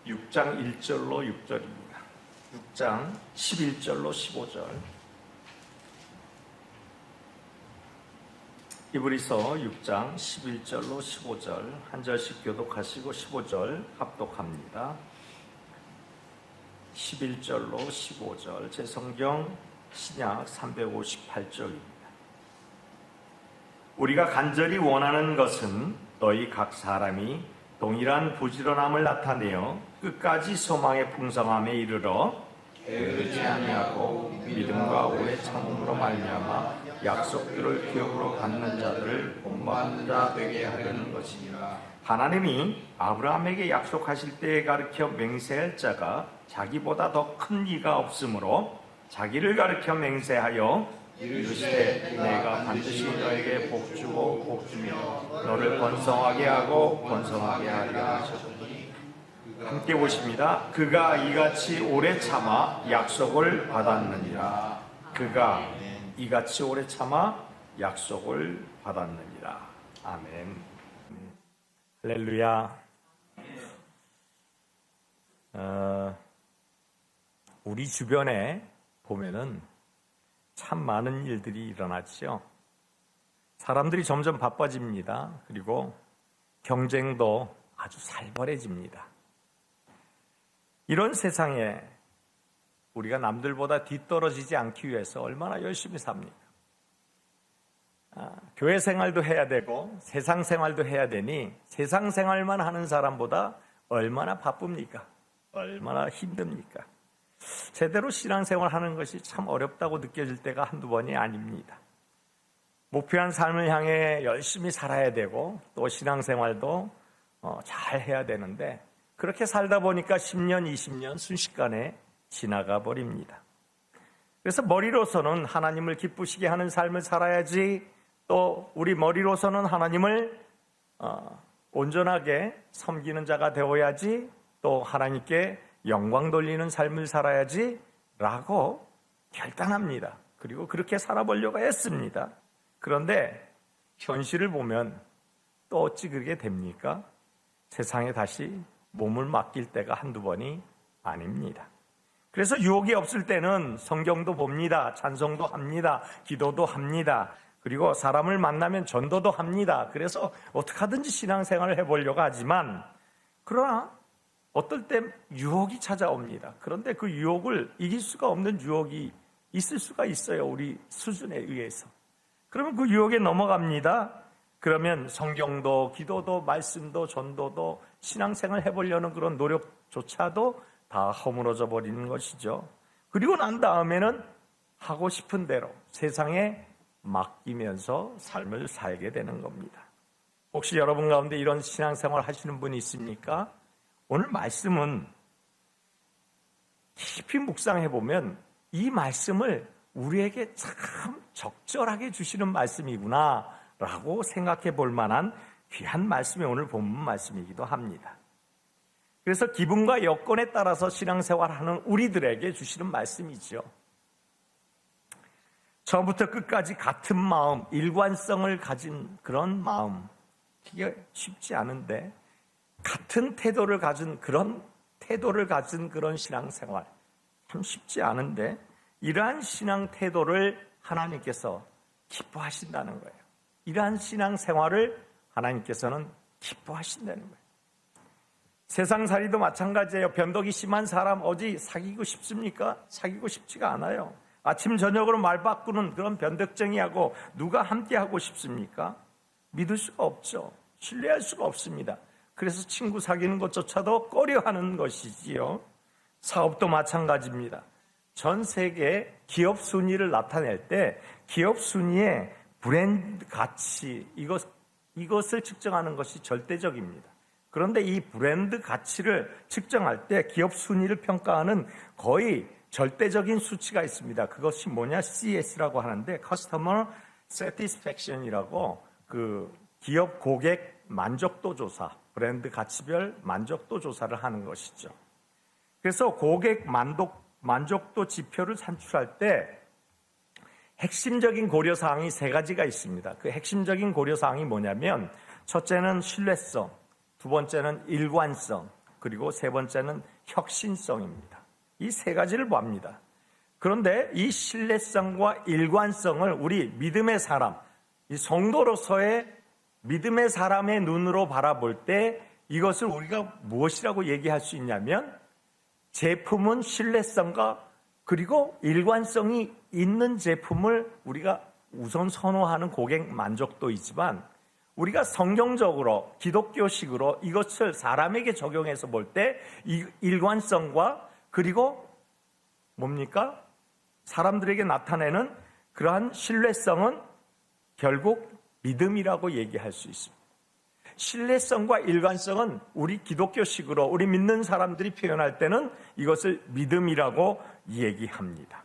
6장 1절로 6절입니다. 6장 11절로 15절. 히브리서 6장 11절로 15절 한 절씩 교독하시고 15절 합독합니다. 11절로 15절 제 성경 신약 358쪽입니다. 우리가 간절히 원하는 것은 너희 각 사람이 동일한 부지런함을 나타내어 끝까지 소망의 풍성함에 이르러 게으르지 아니하고 믿음과 오래 참음으로 말미암아 약속들을 기업으로 받는 자들을 본받는 자 되게 하려는 것이니라. 하나님이 아브라함에게 약속하실 때에 가르쳐 맹세할 자가 자기보다 더 큰 이가 없으므로 자기를 가르쳐 맹세하여 이르시되 내가 반드시 너에게 복주고 복주며 너를 번성하게 하고 번성하게 하리라 하셨더니 함께 보십니다. 그가 이같이 오래 참아 약속을 받았느니라. 그가 이같이 오래 참아 약속을 받았느니라. 아멘. 할렐루야. 우리 주변에 보면은 참 많은 일들이 일어나죠. 사람들이 점점 바빠집니다. 그리고 경쟁도 아주 살벌해집니다. 이런 세상에 우리가 남들보다 뒤떨어지지 않기 위해서 얼마나 열심히 삽니까? 교회 생활도 해야 되고 세상 생활도 해야 되니 세상 생활만 하는 사람보다 얼마나 바쁩니까? 얼마나 힘듭니까? 제대로 신앙생활 하는 것이 참 어렵다고 느껴질 때가 한두 번이 아닙니다. 목표한 삶을 향해 열심히 살아야 되고 또 신앙생활도 잘 해야 되는데 그렇게 살다 보니까 10년, 20년 순식간에 지나가 버립니다. 그래서 머리로서는 하나님을 기쁘시게 하는 삶을 살아야지, 또 우리 머리로서는 하나님을 온전하게 섬기는 자가 되어야지, 또 하나님께 영광 돌리는 삶을 살아야지 라고 결단합니다. 그리고 그렇게 살아보려고 했습니다. 그런데 현실을 보면 또 어찌 그렇게 됩니까? 세상에 다시 몸을 맡길 때가 한두 번이 아닙니다. 그래서 유혹이 없을 때는 성경도 봅니다. 찬송도 합니다. 기도도 합니다. 그리고 사람을 만나면 전도도 합니다. 그래서 어떻게 하든지 신앙생활을 해보려고 하지만, 그러나 어떨 때 유혹이 찾아옵니다. 그런데 그 유혹을 이길 수가 없는 유혹이 있을 수가 있어요. 우리 수준에 의해서. 그러면 그 유혹에 넘어갑니다. 그러면 성경도 기도도 말씀도 전도도 신앙생활 해보려는 그런 노력조차도 다 허물어져 버리는 것이죠. 그리고 난 다음에는 하고 싶은 대로 세상에 맡기면서 삶을 살게 되는 겁니다. 혹시 여러분 가운데 이런 신앙생활 하시는 분이 있습니까? 오늘 말씀은 깊이 묵상해보면 이 말씀을 우리에게 참 적절하게 주시는 말씀이구나 라고 생각해 볼 만한 귀한 말씀이 오늘 본문 말씀이기도 합니다. 그래서 기분과 여건에 따라서 신앙생활하는 우리들에게 주시는 말씀이죠. 처음부터 끝까지 같은 마음, 일관성을 가진 그런 마음, 이게 쉽지 않은데 같은 태도를 가진 그런 신앙생활 참 쉽지 않은데 이러한 신앙 태도를 하나님께서 기뻐하신다는 거예요. 이러한 신앙생활을 하나님께서는 기뻐하신다는 거예요. 세상살이도 마찬가지예요. 변덕이 심한 사람 어디 사귀고 싶습니까? 사귀고 싶지가 않아요. 아침 저녁으로 말 바꾸는 그런 변덕쟁이하고 누가 함께하고 싶습니까? 믿을 수가 없죠. 신뢰할 수가 없습니다. 그래서 친구 사귀는 것조차도 꺼려하는 것이지요. 사업도 마찬가지입니다. 전 세계 기업 순위를 나타낼 때 기업 순위의 브랜드 가치, 이것을 측정하는 것이 절대적입니다. 그런데 이 브랜드 가치를 측정할 때 기업 순위를 평가하는 거의 절대적인 수치가 있습니다. 그것이 뭐냐? CS라고 하는데 Customer Satisfaction이라고 그 기업 고객 만족도 조사, 브랜드 가치별 만족도 조사를 하는 것이죠. 그래서 고객 만족도 지표를 산출할 때 핵심적인 고려사항이 세 가지가 있습니다. 그 핵심적인 고려사항이 뭐냐면 첫째는 신뢰성, 두 번째는 일관성, 그리고 세 번째는 혁신성입니다. 이 세 가지를 봅니다. 그런데 이 신뢰성과 일관성을 우리 믿음의 사람, 이 성도로서의 믿음의 사람의 눈으로 바라볼 때 이것을 우리가 무엇이라고 얘기할 수 있냐면, 제품은 신뢰성과 그리고 일관성이 있는 제품을 우리가 우선 선호하는 고객 만족도이지만, 우리가 성경적으로 기독교식으로 이것을 사람에게 적용해서 볼 때 이 일관성과 그리고 뭡니까? 사람들에게 나타내는 그러한 신뢰성은 결국 믿음이라고 얘기할 수 있습니다. 신뢰성과 일관성은 우리 기독교식으로 우리 믿는 사람들이 표현할 때는 이것을 믿음이라고 얘기합니다.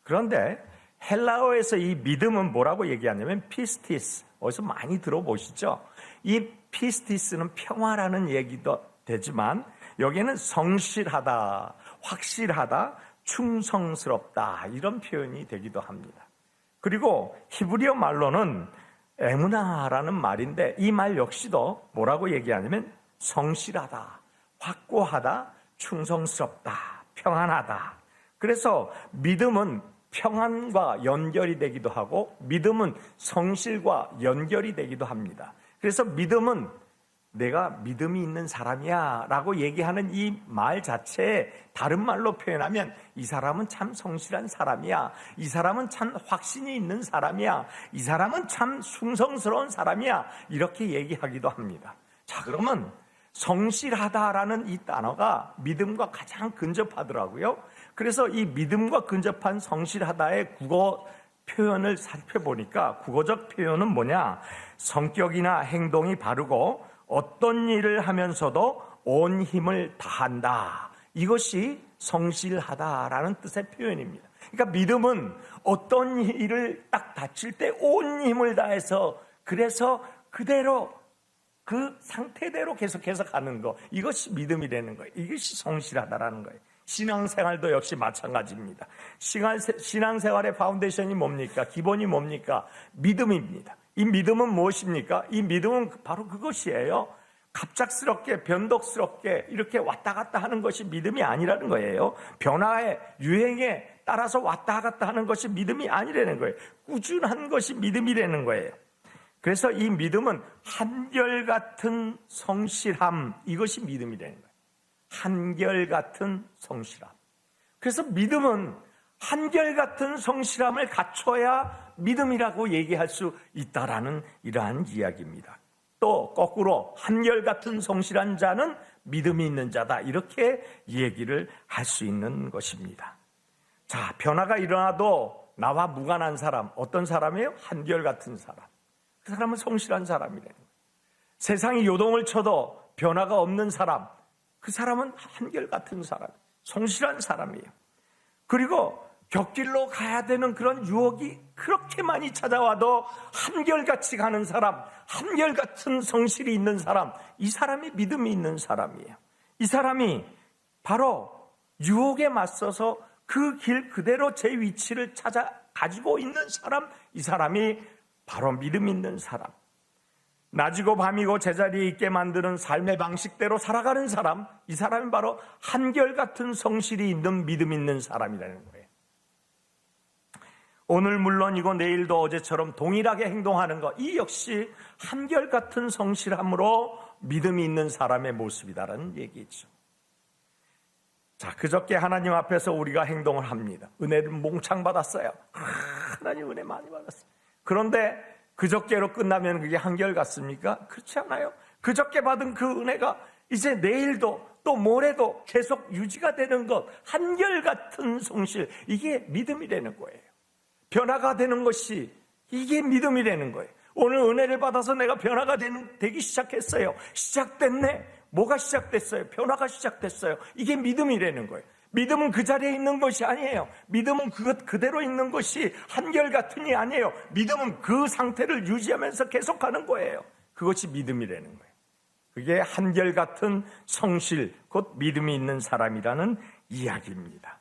그런데 헬라어에서 이 믿음은 뭐라고 얘기하냐면 피스티스, 어디서 많이 들어보시죠? 이 피스티스는 평화라는 얘기도 되지만 여기에는 성실하다, 확실하다, 충성스럽다 이런 표현이 되기도 합니다. 그리고 히브리어 말로는 에무나라는 말인데 이 말 역시도 뭐라고 얘기하냐면 성실하다, 확고하다, 충성스럽다, 평안하다. 그래서 믿음은 평안과 연결이 되기도 하고 믿음은 성실과 연결이 되기도 합니다. 그래서 믿음은 내가 믿음이 있는 사람이야 라고 얘기하는 이 말 자체에 다른 말로 표현하면 이 사람은 참 성실한 사람이야, 이 사람은 참 확신이 있는 사람이야, 이 사람은 참 충성스러운 사람이야, 이렇게 얘기하기도 합니다. 자, 그러면 성실하다라는 이 단어가 믿음과 가장 근접하더라고요. 그래서 이 믿음과 근접한 성실하다의 국어 표현을 살펴보니까 국어적 표현은 뭐냐? 성격이나 행동이 바르고 어떤 일을 하면서도 온 힘을 다한다. 이것이 성실하다라는 뜻의 표현입니다. 그러니까 믿음은 어떤 일을 딱 다칠 때 온 힘을 다해서 그래서 그대로 그 상태대로 계속해서 가는 거, 이것이 믿음이라는 거예요. 이것이 성실하다라는 거예요. 신앙생활도 역시 마찬가지입니다. 신앙생활의 파운데이션이 뭡니까? 기본이 뭡니까? 믿음입니다. 이 믿음은 무엇입니까? 이 믿음은 바로 그것이에요. 갑작스럽게 변덕스럽게 이렇게 왔다 갔다 하는 것이 믿음이 아니라는 거예요. 변화에 유행에 따라서 왔다 갔다 하는 것이 믿음이 아니라는 거예요. 꾸준한 것이 믿음이라는 거예요. 그래서 이 믿음은 한결같은 성실함, 이것이 믿음이라는 거예요. 한결같은 성실함. 그래서 믿음은 한결같은 성실함을 갖춰야 믿음이라고 얘기할 수 있다라는 이러한 이야기입니다. 또 거꾸로 한결같은 성실한 자는 믿음이 있는 자다, 이렇게 얘기를 할 수 있는 것입니다. 자, 변화가 일어나도 나와 무관한 사람, 어떤 사람이에요? 한결같은 사람. 그 사람은 성실한 사람이래요. 세상이 요동을 쳐도 변화가 없는 사람, 그 사람은 한결같은 사람, 성실한 사람이에요. 그리고 곁길로 가야 되는 그런 유혹이 그렇게 많이 찾아와도 한결같이 가는 사람, 한결같은 성실이 있는 사람, 이 사람이 믿음이 있는 사람이에요. 이 사람이 바로 유혹에 맞서서 그 길 그대로 제 위치를 찾아 가지고 있는 사람, 이 사람이 바로 믿음 있는 사람. 낮이고 밤이고 제자리에 있게 만드는 삶의 방식대로 살아가는 사람, 이 사람이 바로 한결같은 성실이 있는 믿음 있는 사람이라는 거예요. 오늘 물론이고 내일도 어제처럼 동일하게 행동하는 것, 이 역시 한결같은 성실함으로 믿음이 있는 사람의 모습이다라는 얘기죠. 자, 그저께 하나님 앞에서 우리가 행동을 합니다. 은혜를 몽창 받았어요. 하나님 은혜 많이 받았어요. 그런데 그저께로 끝나면 그게 한결같습니까? 그렇지 않아요. 그저께 받은 그 은혜가 이제 내일도 또 모레도 계속 유지가 되는 것, 한결같은 성실, 이게 믿음이라는 거예요. 변화가 되는 것이 이게 믿음이라는 거예요. 오늘 은혜를 받아서 내가 변화가 되기 시작했어요. 시작됐네. 뭐가 시작됐어요? 변화가 시작됐어요. 이게 믿음이라는 거예요. 믿음은 그 자리에 있는 것이 아니에요. 믿음은 그것 그대로 있는 것이 한결같은이 아니에요. 믿음은 그 상태를 유지하면서 계속하는 거예요. 그것이 믿음이라는 거예요. 그게 한결같은 성실, 곧 믿음이 있는 사람이라는 이야기입니다.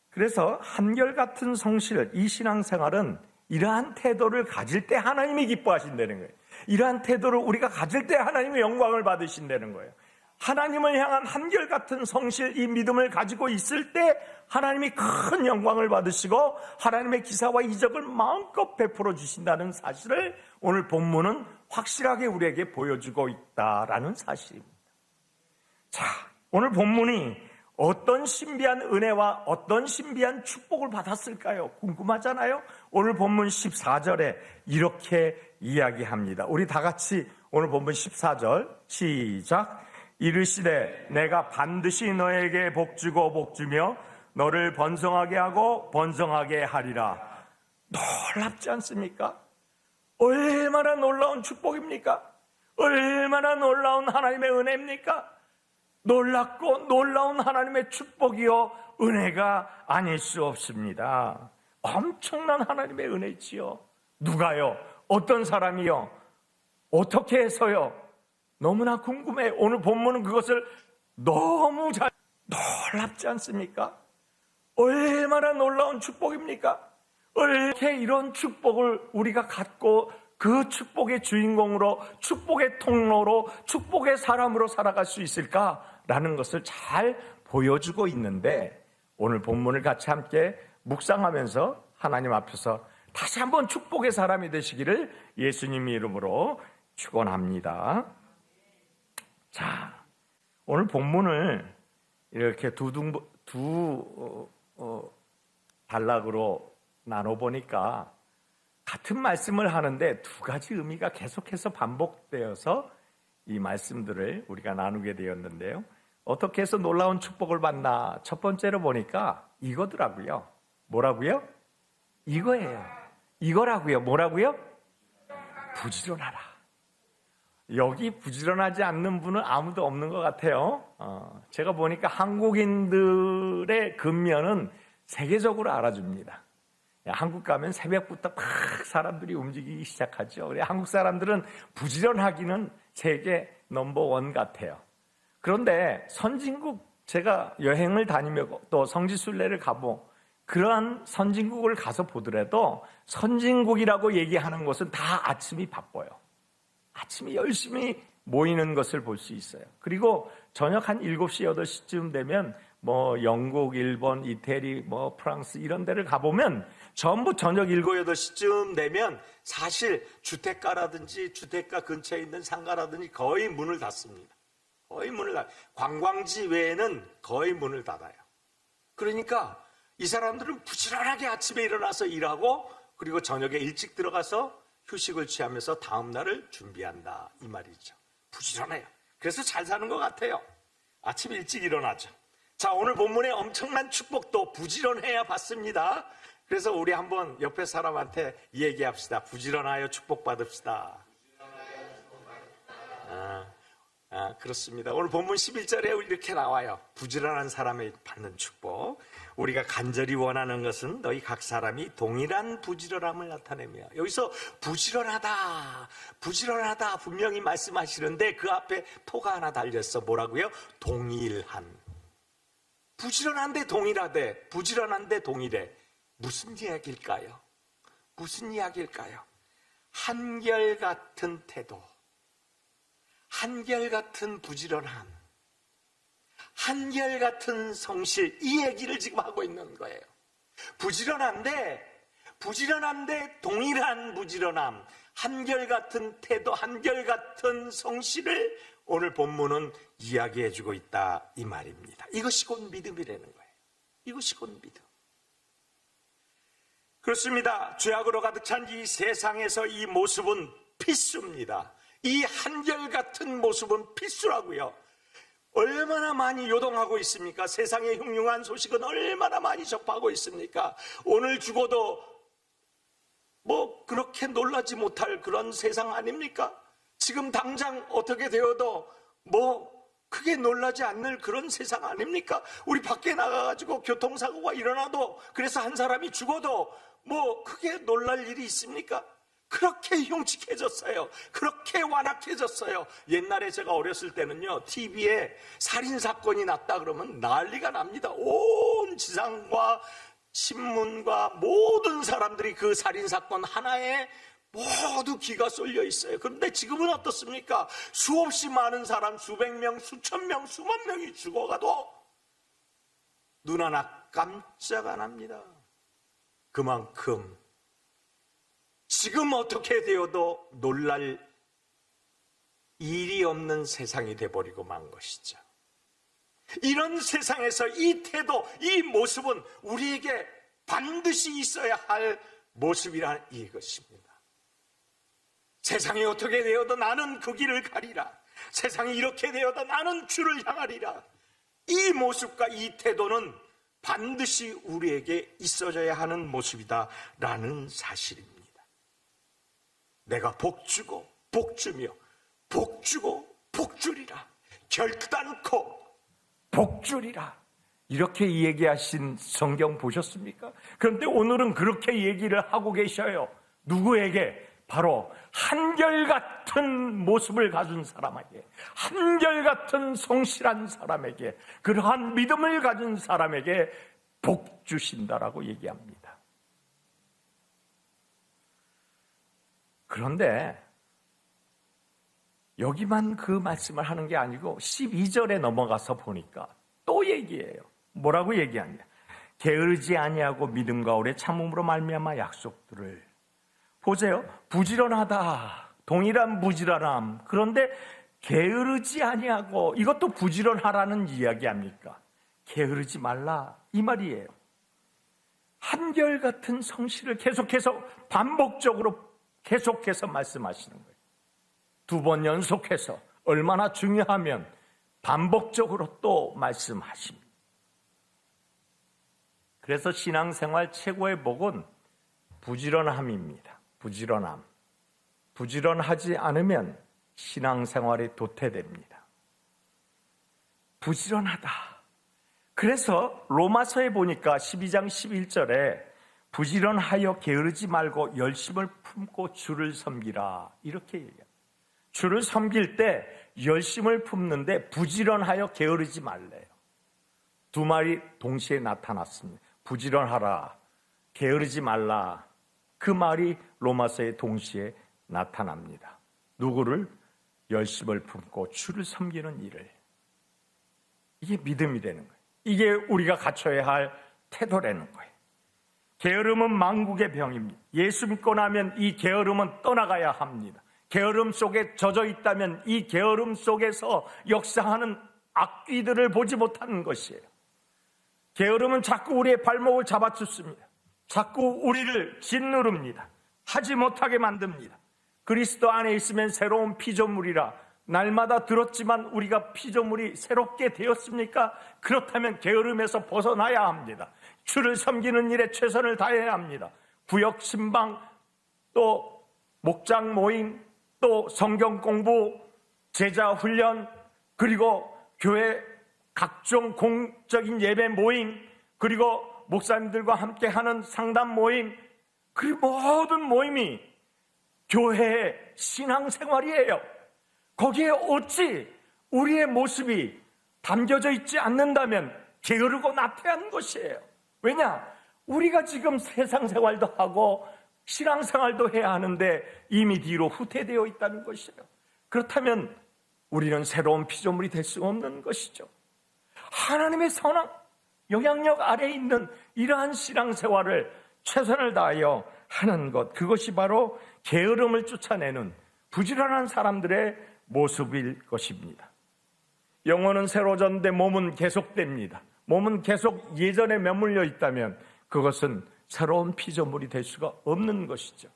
그래서 한결같은 성실, 이 신앙생활은 이러한 태도를 가질 때 하나님이 기뻐하신다는 거예요. 이러한 태도를 우리가 가질 때 하나님의 영광을 받으신다는 거예요. 하나님을 향한 한결같은 성실, 이 믿음을 가지고 있을 때 하나님이 큰 영광을 받으시고 하나님의 기사와 이적을 마음껏 베풀어 주신다는 사실을 오늘 본문은 확실하게 우리에게 보여주고 있다라는 사실입니다. 자, 오늘 본문이 어떤 신비한 은혜와 어떤 신비한 축복을 받았을까요? 궁금하잖아요. 오늘 본문 14절에 이렇게 이야기합니다. 우리 다 같이 오늘 본문 14절 시작. 이르시되 내가 반드시 너에게 복주고 복주며 너를 번성하게 하고 번성하게 하리라. 놀랍지 않습니까? 얼마나 놀라운 축복입니까? 얼마나 놀라운 하나님의 은혜입니까? 놀랍고 놀라운 하나님의 축복이요 은혜가 아닐 수 없습니다. 엄청난 하나님의 은혜지요. 누가요? 어떤 사람이요? 어떻게 해서요? 너무나 궁금해. 오늘 본문은 그것을 너무 잘 놀랍지 않습니까? 얼마나 놀라운 축복입니까? 어떻게 이런 축복을 우리가 갖고 그 축복의 주인공으로, 축복의 통로로, 축복의 사람으로 살아갈 수 있을까라는 것을 잘 보여주고 있는데, 오늘 본문을 같이 함께 묵상하면서 하나님 앞에서 다시 한번 축복의 사람이 되시기를 예수님 이름으로 축원합니다. 자, 오늘 본문을 이렇게 두 단락으로 나눠보니까 같은 말씀을 하는데 두 가지 의미가 계속해서 반복되어서 이 말씀들을 우리가 나누게 되었는데요. 어떻게 해서 놀라운 축복을 받나? 첫 번째로 보니까 이거더라고요. 뭐라고요? 이거예요. 이거라고요. 뭐라고요? 부지런하라. 여기 부지런하지 않는 분은 아무도 없는 것 같아요. 제가 보니까 한국인들의 근면은 세계적으로 알아줍니다. 한국 가면 새벽부터 막 사람들이 움직이기 시작하죠. 한국 사람들은 부지런하기는 세계 넘버1 같아요. 그런데 선진국, 제가 여행을 다니며 또 성지순례를 가보, 그러한 선진국을 가서 보더라도 선진국이라고 얘기하는 곳은 다 아침이 바빠요. 아침에 열심히 모이는 것을 볼 수 있어요. 그리고 저녁 한 7시, 8시쯤 되면 뭐 영국, 일본, 이태리, 뭐 프랑스 이런 데를 가보면 전부 저녁 7, 8시쯤 되면 사실 주택가라든지 주택가 근처에 있는 상가라든지 거의 문을 닫습니다. 거의 문을 닫아요. 관광지 외에는 거의 문을 닫아요. 그러니까 이 사람들은 부지런하게 아침에 일어나서 일하고 그리고 저녁에 일찍 들어가서 휴식을 취하면서 다음 날을 준비한다 이 말이죠. 부지런해요. 그래서 잘 사는 것 같아요. 아침 일찍 일어나죠. 자, 오늘 본문의 엄청난 축복도 부지런해야 받습니다. 그래서 우리 한번 옆에 사람한테 얘기합시다. 부지런하여 축복받읍시다. 그렇습니다. 오늘 본문 11절에 이렇게 나와요. 부지런한 사람이 받는 축복. 우리가 간절히 원하는 것은 너희 각 사람이 동일한 부지런함을 나타내며, 여기서 부지런하다, 부지런하다 분명히 말씀하시는데 그 앞에 토가 하나 달렸어. 뭐라고요? 동일한. 부지런한데 동일하대. 부지런한데 동일해. 무슨 이야기일까요? 무슨 이야기일까요? 한결같은 태도, 한결같은 부지런함, 한결같은 성실, 이 얘기를 지금 하고 있는 거예요. 부지런한데 동일한 부지런함, 한결같은 태도, 한결같은 성실을 오늘 본문은 이야기해주고 있다 이 말입니다. 이것이 곧 믿음이라는 거예요. 이것이 곧 믿음. 그렇습니다. 죄악으로 가득 찬 이 세상에서 이 모습은 필수입니다. 이 한결같은 모습은 필수라고요. 얼마나 많이 요동하고 있습니까? 세상의 흉흉한 소식은 얼마나 많이 접하고 있습니까? 오늘 죽어도 뭐 그렇게 놀라지 못할 그런 세상 아닙니까? 지금 당장 어떻게 되어도 뭐 크게 놀라지 않는 그런 세상 아닙니까? 우리 밖에 나가가지고 교통사고가 일어나도, 그래서 한 사람이 죽어도 뭐 크게 놀랄 일이 있습니까? 그렇게 흉측해졌어요. 그렇게 완악해졌어요. 옛날에 제가 어렸을 때는요, TV에 살인사건이 났다 그러면 난리가 납니다. 온 지상과 신문과 모든 사람들이 그 살인사건 하나에 모두 기가 쏠려 있어요. 그런데 지금은 어떻습니까? 수없이 많은 사람, 수백 명, 수천 명, 수만 명이 죽어가도 눈 하나 깜짝 안 합니다. 그만큼 지금 어떻게 되어도 놀랄 일이 없는 세상이 돼버리고 만 것이죠. 이런 세상에서 이 태도, 이 모습은 우리에게 반드시 있어야 할 모습이란 이것입니다. 세상이 어떻게 되어도 나는 그 길을 가리라. 세상이 이렇게 되어도 나는 주를 향하리라. 이 모습과 이 태도는 반드시 우리에게 있어져야 하는 모습이다라는 사실입니다. 내가 복주고 복주며 복주고 복주리라. 결단코 복주리라. 이렇게 얘기하신 성경 보셨습니까? 그런데 오늘은 그렇게 얘기를 하고 계셔요. 누구에게? 바로 한결같은 모습을 가진 사람에게, 한결같은 성실한 사람에게, 그러한 믿음을 가진 사람에게 복 주신다라고 얘기합니다. 그런데 여기만 그 말씀을 하는 게 아니고 12절에 넘어가서 보니까 또 얘기해요. 뭐라고 얘기하냐? 게으르지 아니하고 믿음과 오래 참음으로 말미암아 약속들을. 보세요. 부지런하다. 동일한 부지런함. 그런데 게으르지 아니하고, 이것도 부지런하라는 이야기 아닙니까? 게으르지 말라 이 말이에요. 한결같은 성실을 계속해서 반복적으로 계속해서 말씀하시는 거예요. 2번 연속해서 얼마나 중요하면 반복적으로 또 말씀하십니다. 그래서 신앙생활 최고의 복은 부지런함입니다. 부지런함. 부지런하지 않으면 신앙생활이 도태됩니다. 부지런하다. 그래서 로마서에 보니까 12장 11절에 부지런하여 게으르지 말고 열심을 품고 주를 섬기라 이렇게 얘기합니다. 주를 섬길 때 열심을 품는데 부지런하여 게으르지 말래요. 두 말이 동시에 나타났습니다. 부지런하라, 게으르지 말라. 그 말이 로마서에 동시에 나타납니다. 누구를? 열심을 품고 주를 섬기는 일을. 이게 믿음이 되는 거예요. 이게 우리가 갖춰야 할 태도라는 거예요. 게으름은 만국의 병입니다. 예수 믿고 나면 이 게으름은 떠나가야 합니다. 게으름 속에 젖어 있다면 이 게으름 속에서 역사하는 악귀들을 보지 못하는 것이에요. 게으름은 자꾸 우리의 발목을 잡아뜯습니다. 자꾸 우리를 짓누릅니다. 하지 못하게 만듭니다. 그리스도 안에 있으면 새로운 피조물이라. 날마다 들었지만 우리가 피조물이 새롭게 되었습니까? 그렇다면 게으름에서 벗어나야 합니다. 주를 섬기는 일에 최선을 다해야 합니다. 구역 신방, 또 목장 모임, 또 성경 공부, 제자 훈련, 그리고 교회 각종 공적인 예배 모임, 그리고 목사님들과 함께하는 상담 모임, 그리고 모든 모임이 교회의 신앙생활이에요. 거기에 어찌 우리의 모습이 담겨져 있지 않는다면 게으르고 나태한 것이에요. 왜냐? 우리가 지금 세상 생활도 하고 신앙생활도 해야 하는데 이미 뒤로 후퇴되어 있다는 것이에요. 그렇다면 우리는 새로운 피조물이 될 수 없는 것이죠. 하나님의 선한 영향력 아래에 있는 이러한 신앙생활을 최선을 다하여 하는 것, 그것이 바로 게으름을 쫓아내는 부지런한 사람들의 모습일 것입니다. 영혼은 새로워졌는데 몸은 계속됩니다. 몸은 계속 예전에 머물러 있다면 그것은 새로운 피조물이 될 수가 없는 것이죠.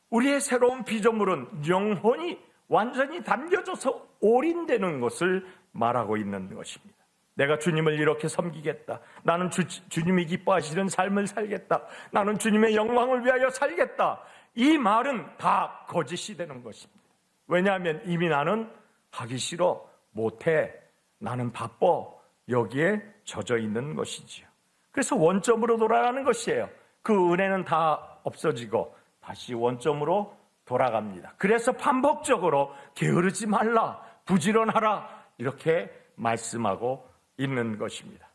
우리의 새로운 피조물은 영혼이 완전히 담겨져서 올인되는 것을 말하고 있는 것입니다. 내가 주님을 이렇게 섬기겠다. 나는 주님이 기뻐하시는 삶을 살겠다. 나는 주님의 영광을 위하여 살겠다. 이 말은 다 거짓이 되는 것입니다. 왜냐하면 이미 나는 하기 싫어, 못해, 나는 바빠, 여기에 젖어 있는 것이지요. 그래서 원점으로 돌아가는 것이에요. 그 은혜는 다 없어지고 다시 원점으로 돌아갑니다. 그래서 반복적으로 게으르지 말라, 부지런하라 이렇게 말씀하고 있는 것입니다.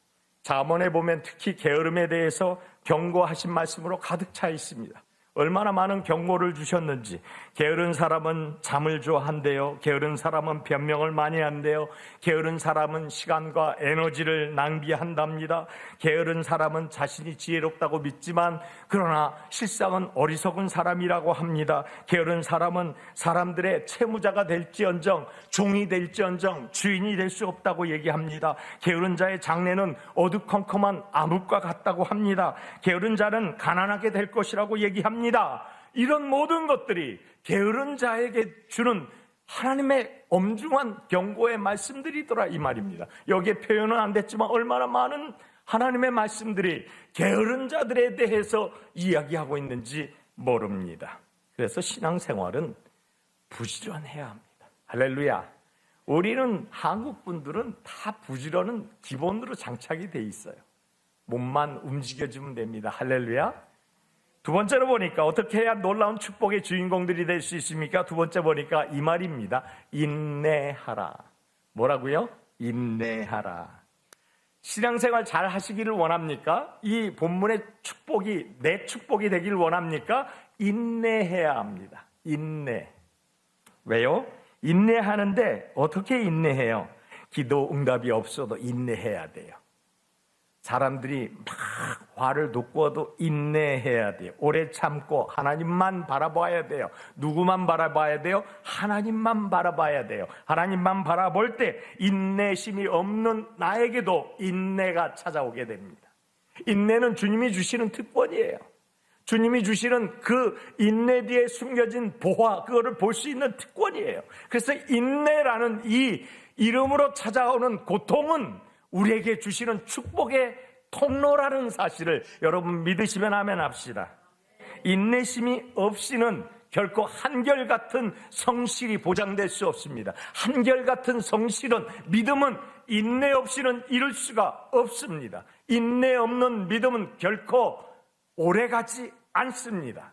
잠언에 보면 특히 게으름에 대해서 경고하신 말씀으로 가득 차 있습니다. 얼마나 많은 경고를 주셨는지. 게으른 사람은 잠을 좋아한대요. 게으른 사람은 변명을 많이 한대요. 게으른 사람은 시간과 에너지를 낭비한답니다. 게으른 사람은 자신이 지혜롭다고 믿지만 그러나 실상은 어리석은 사람이라고 합니다. 게으른 사람은 사람들의 채무자가 될지언정 종이 될지언정 주인이 될 수 없다고 얘기합니다. 게으른 자의 장래는 어두컴컴한 암흑과 같다고 합니다. 게으른 자는 가난하게 될 것이라고 얘기합니다. 이런 모든 것들이 게으른 자에게 주는 하나님의 엄중한 경고의 말씀들이더라 이 말입니다. 여기에 표현은 안 됐지만 얼마나 많은 하나님의 말씀들이 게으른 자들에 대해서 이야기하고 있는지 모릅니다. 그래서 신앙생활은 부지런해야 합니다. 할렐루야. 우리는 한국 분들은 다 부지런은 기본으로 장착이 돼 있어요. 몸만 움직여주면 됩니다. 할렐루야. 두 번째로 보니까 어떻게 해야 놀라운 축복의 주인공들이 될 수 있습니까? 두 번째 보니까 이 말입니다. 인내하라. 뭐라고요? 인내하라. 신앙생활 잘 하시기를 원합니까? 이 본문의 축복이 내 축복이 되기를 원합니까? 인내해야 합니다. 인내. 왜요? 인내하는데 어떻게 인내해요? 기도 응답이 없어도 인내해야 돼요. 사람들이 막 화를 돋구어도 인내해야 돼요. 오래 참고 하나님만 바라봐야 돼요. 누구만 바라봐야 돼요? 하나님만 바라봐야 돼요. 하나님만 바라볼 때 인내심이 없는 나에게도 인내가 찾아오게 됩니다. 인내는 주님이 주시는 특권이에요. 주님이 주시는 그 인내 뒤에 숨겨진 보화, 그거를 볼 수 있는 특권이에요. 그래서 인내라는 이 이름으로 찾아오는 고통은 우리에게 주시는 축복의 통로라는 사실을 여러분 믿으시면 아멘 합시다. 인내심이 없이는 결코 한결같은 성실이 보장될 수 없습니다. 한결같은 성실은, 믿음은 인내 없이는 이룰 수가 없습니다. 인내 없는 믿음은 결코 오래가지 않습니다.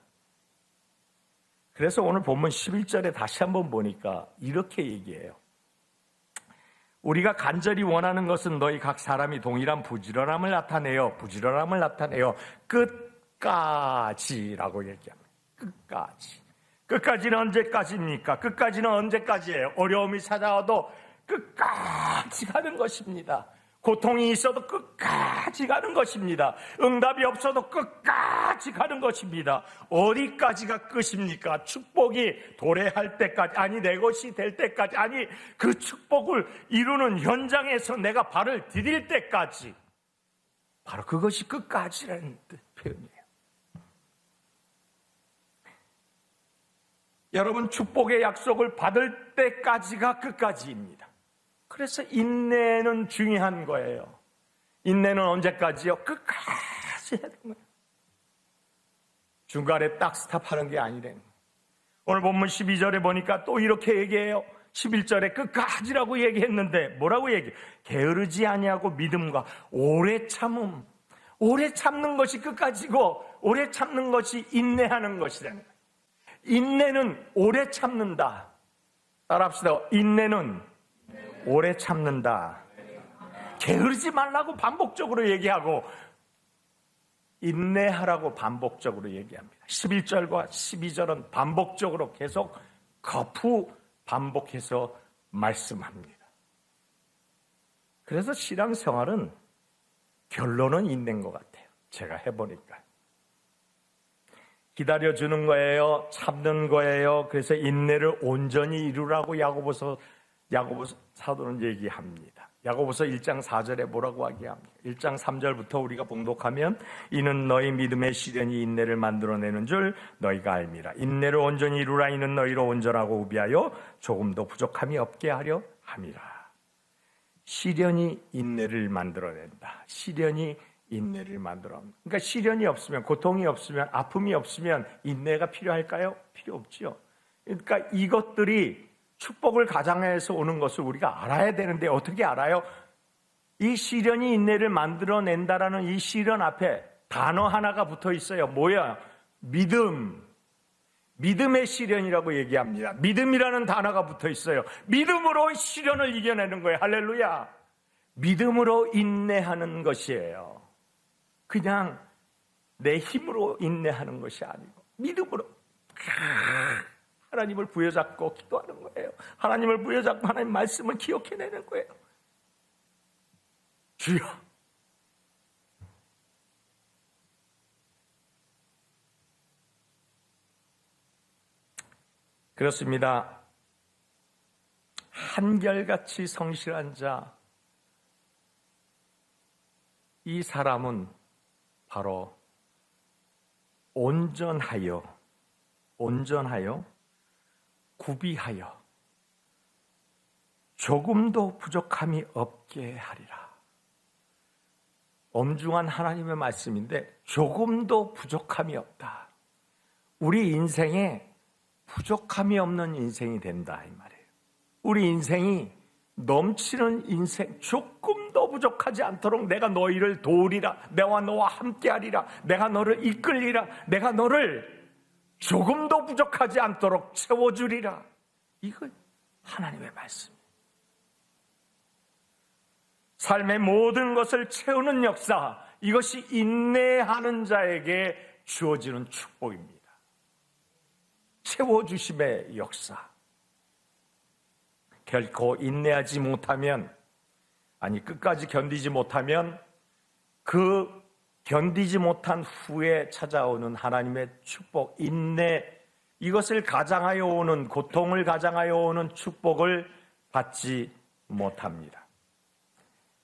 그래서 오늘 본문 11절에 다시 한번 보니까 이렇게 얘기해요. 우리가 간절히 원하는 것은 너희 각 사람이 동일한 부지런함을 나타내요. 끝까지라고 얘기합니다. 끝까지. 끝까지는 언제까지입니까? 끝까지는 언제까지예요? 어려움이 찾아와도 끝까지 가는 것입니다. 고통이 있어도 끝까지 가는 것입니다. 응답이 없어도 끝까지 가는 것입니다. 어디까지가 끝입니까? 축복이 도래할 때까지, 아니 내 것이 될 때까지, 아니 그 축복을 이루는 현장에서 내가 발을 디딜 때까지. 바로 그것이 끝까지라는 표현이에요. 여러분, 축복의 약속을 받을 때까지가 끝까지입니다. 그래서 인내는 중요한 거예요. 인내는 언제까지요? 끝까지 해야 되는 거예요. 중간에 딱 스탑하는 게 아니래요. 오늘 본문 12절에 보니까 또 이렇게 얘기해요. 11절에 끝까지라고 얘기했는데 뭐라고 얘기해요? 게으르지 아니하고 믿음과 오래 참음. 오래 참는 것이 끝까지고 오래 참는 것이 인내하는 것이라는 거예요. 인내는 오래 참는다. 따라합시다. 인내는 오래 참는다. 게으르지 말라고 반복적으로 얘기하고 인내하라고 반복적으로 얘기합니다. 11절과 12절은 반복적으로 계속 거푸 반복해서 말씀합니다. 그래서 신앙생활은 결론은 인내인 것 같아요. 제가 해보니까. 기다려주는 거예요. 참는 거예요. 그래서 인내를 온전히 이루라고 야고보서 사도는 얘기합니다. 야고보서 1장 4절에 뭐라고 하기합니까? 1장 3절부터 우리가 봉독하면 이는 너희 믿음의 시련이 인내를 만들어내는 줄 너희가 알미라. 인내를 온전히 이루라. 이는 너희로 온전하고 우비하여 조금도 부족함이 없게 하려 함이라. 시련이 인내를 만들어낸다. 시련이 인내를 만들어냅니다. 그러니까 시련이 없으면, 고통이 없으면, 아픔이 없으면 인내가 필요할까요? 필요 없죠. 그러니까 이것들이 축복을 가장해서 오는 것을 우리가 알아야 되는데 어떻게 알아요? 이 시련이 인내를 만들어낸다라는 이 시련 앞에 단어 하나가 붙어 있어요. 뭐야? 믿음. 믿음의 시련이라고 얘기합니다. 믿음이라는 단어가 붙어 있어요. 믿음으로 시련을 이겨내는 거예요. 할렐루야. 믿음으로 인내하는 것이에요. 그냥 내 힘으로 인내하는 것이 아니고 믿음으로 하나님을 부여잡고 기도하는 거예요. 하나님을 부여잡고 하나님 말씀을 기억해내는 거예요. 주여, 그렇습니다. 한결같이 성실한 자, 이 사람은 바로 온전하여 구비하여 조금도 부족함이 없게 하리라. 엄중한 하나님의 말씀인데 조금도 부족함이 없다. 우리 인생에 부족함이 없는 인생이 된다 이 말이에요. 우리 인생이 넘치는 인생, 조금도 부족하지 않도록 내가 너희를 도우리라, 내가 너와 함께하리라, 내가 너를 이끌리라, 내가 너를 조금도 부족하지 않도록 채워주리라. 이거 하나님의 말씀. 삶의 모든 것을 채우는 역사, 이것이 인내하는 자에게 주어지는 축복입니다. 채워주심의 역사. 결코 인내하지 못하면, 끝까지 견디지 못하면 그 견디지 못한 후에 찾아오는 하나님의 축복, 인내, 이것을 가장하여 오는, 고통을 가장하여 오는 축복을 받지 못합니다.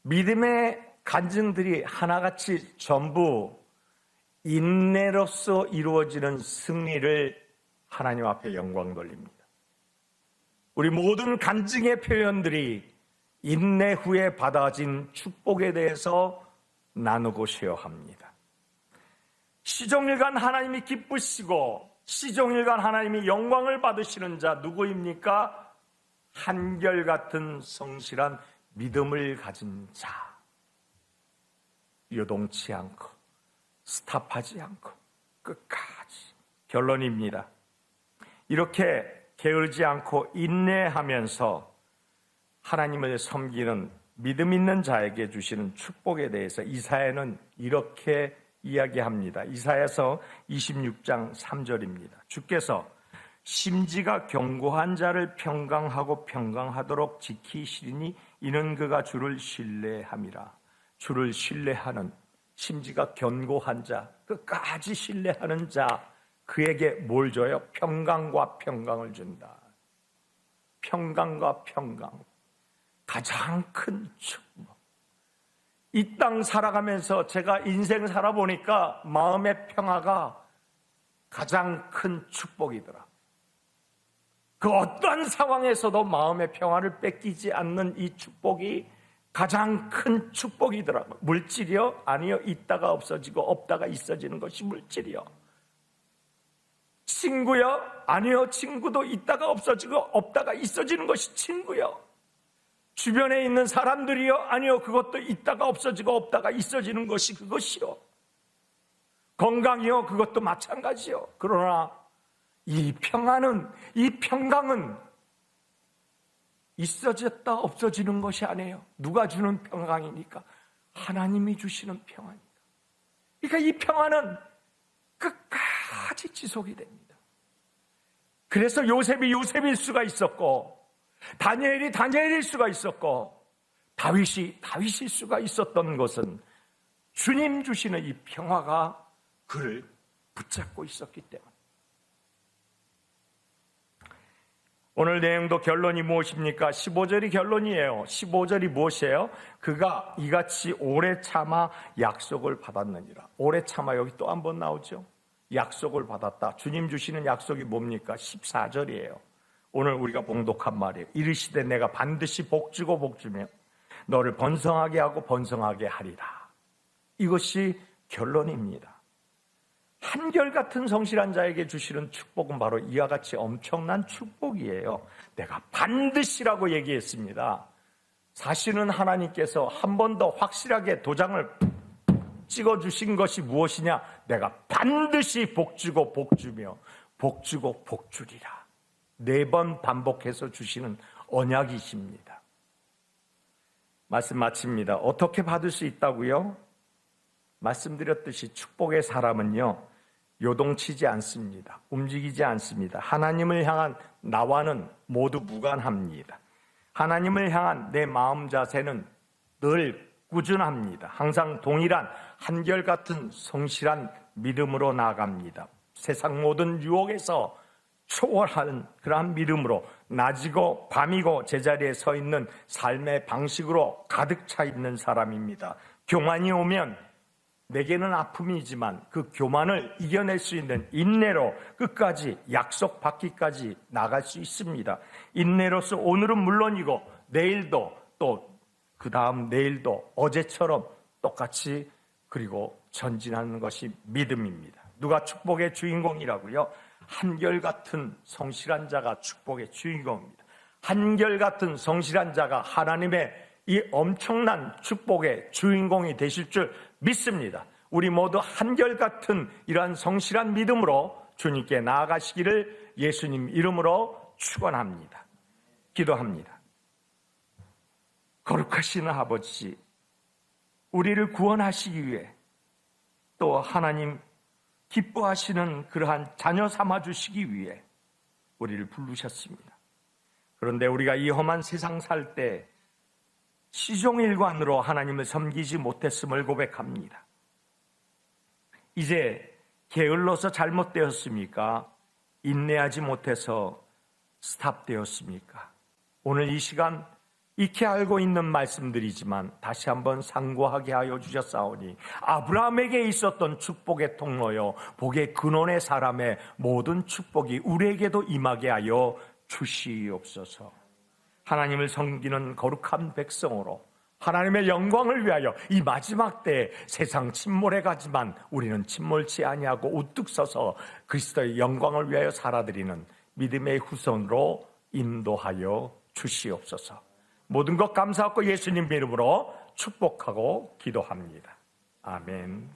믿음의 간증들이 하나같이 전부 인내로서 이루어지는 승리를 하나님 앞에 영광 돌립니다. 우리 모든 간증의 표현들이 인내 후에 받아진 축복에 대해서 나누고 쉬어야 합니다. 시종일관 하나님이 기쁘시고 시종일관 하나님이 영광을 받으시는 자 누구입니까? 한결같은 성실한 믿음을 가진 자. 요동치 않고 스탑하지 않고 끝까지. 결론입니다. 이렇게 게으르지 않고 인내하면서 하나님을 섬기는 믿음 있는 자에게 주시는 축복에 대해서 이사야는 이렇게 이야기합니다. 이사야서 26장 3절입니다. 주께서 심지가 견고한 자를 평강하고 평강하도록 지키시리니 이는 그가 주를 신뢰함이라. 주를 신뢰하는, 심지가 견고한 자, 끝까지 신뢰하는 자, 그에게 뭘 줘요? 평강과 평강을 준다. 평강과 평강, 가장 큰 축복. 이 땅 살아가면서 제가 인생 살아보니까 마음의 평화가 가장 큰 축복이더라. 그 어떠한 상황에서도 마음의 평화를 뺏기지 않는 이 축복이 가장 큰 축복이더라고요. 물질이요? 아니요. 있다가 없어지고 없다가 있어지는 것이 물질이요. 친구요? 아니요. 친구도 있다가 없어지고 없다가 있어지는 것이 친구요. 주변에 있는 사람들이요? 아니요. 그것도 있다가 없어지고 없다가 있어지는 것이 그것이요. 건강이요? 그것도 마찬가지요. 그러나 이 평안은, 이 평강은 있어졌다 없어지는 것이 아니에요. 누가 주는 평강이니까? 하나님이 주시는 평안이니까. 그러니까 이 평안은 끝까지 지속이 됩니다. 그래서 요셉이 요셉일 수가 있었고, 다니엘이 다니엘일 수가 있었고, 다윗이 다윗일 수가 있었던 것은 주님 주시는 이 평화가 그를 붙잡고 있었기 때문에. 오늘 내용도 결론이 무엇입니까? 15절이 결론이에요. 15절이 무엇이에요? 그가 이같이 오래 참아 약속을 받았느니라. 오래 참아, 여기 또 한 번 나오죠. 약속을 받았다. 주님 주시는 약속이 뭡니까? 14절이에요. 오늘 우리가 봉독한 말이에요. 이르시되 내가 반드시 복주고 복주며 너를 번성하게 하고 번성하게 하리라. 이것이 결론입니다. 한결같은 성실한 자에게 주시는 축복은 바로 이와 같이 엄청난 축복이에요. 내가 반드시라고 얘기했습니다. 사실은 하나님께서 한 번 더 확실하게 도장을 찍어주신 것이 무엇이냐? 내가 반드시 복주고 복주며 복주고 복주리라. 4번 반복해서 주시는 언약이십니다. 말씀 마칩니다. 어떻게 받을 수 있다고요? 말씀드렸듯이 축복의 사람은요, 요동치지 않습니다. 움직이지 않습니다. 하나님을 향한 나와는 모두 무관합니다. 하나님을 향한 내 마음 자세는 늘 꾸준합니다. 항상 동일한 한결같은 성실한 믿음으로 나아갑니다. 세상 모든 유혹에서 초월한 그러한 믿음으로 낮이고 밤이고 제자리에 서 있는 삶의 방식으로 가득 차 있는 사람입니다. 교만이 오면 내게는 아픔이지만 그 교만을 이겨낼 수 있는 인내로 끝까지 약속받기까지 나갈 수 있습니다. 인내로서 오늘은 물론이고 내일도 또 그 다음 내일도 어제처럼 똑같이 그리고 전진하는 것이 믿음입니다. 누가 축복의 주인공이라고요? 한결같은 성실한 자가 축복의 주인공입니다. 한결같은 성실한 자가 하나님의 이 엄청난 축복의 주인공이 되실 줄 믿습니다. 우리 모두 한결같은 이러한 성실한 믿음으로 주님께 나아가시기를 예수님 이름으로 축원합니다. 기도합니다. 거룩하신 아버지, 우리를 구원하시기 위해 또 하나님 기뻐하시는 그러한 자녀 삼아주시기 위해 우리를 부르셨습니다. 그런데 우리가 이 험한 세상 살 때 시종일관으로 하나님을 섬기지 못했음을 고백합니다. 이제 게을러서 잘못되었습니까? 인내하지 못해서 스탑되었습니까? 오늘 이 시간 익히 알고 있는 말씀들이지만 다시 한번 상고하게 하여 주셨사오니 아브라함에게 있었던 축복의 통로요 복의 근원의 사람의 모든 축복이 우리에게도 임하게 하여 주시옵소서. 하나님을 섬기는 거룩한 백성으로 하나님의 영광을 위하여 이 마지막 때에 세상 침몰해 가지만 우리는 침몰치 아니하고 우뚝 서서 그리스도의 영광을 위하여 살아드리는 믿음의 후손으로 인도하여 주시옵소서. 모든 것 감사하고 예수님 이름으로 축복하고 기도합니다. 아멘.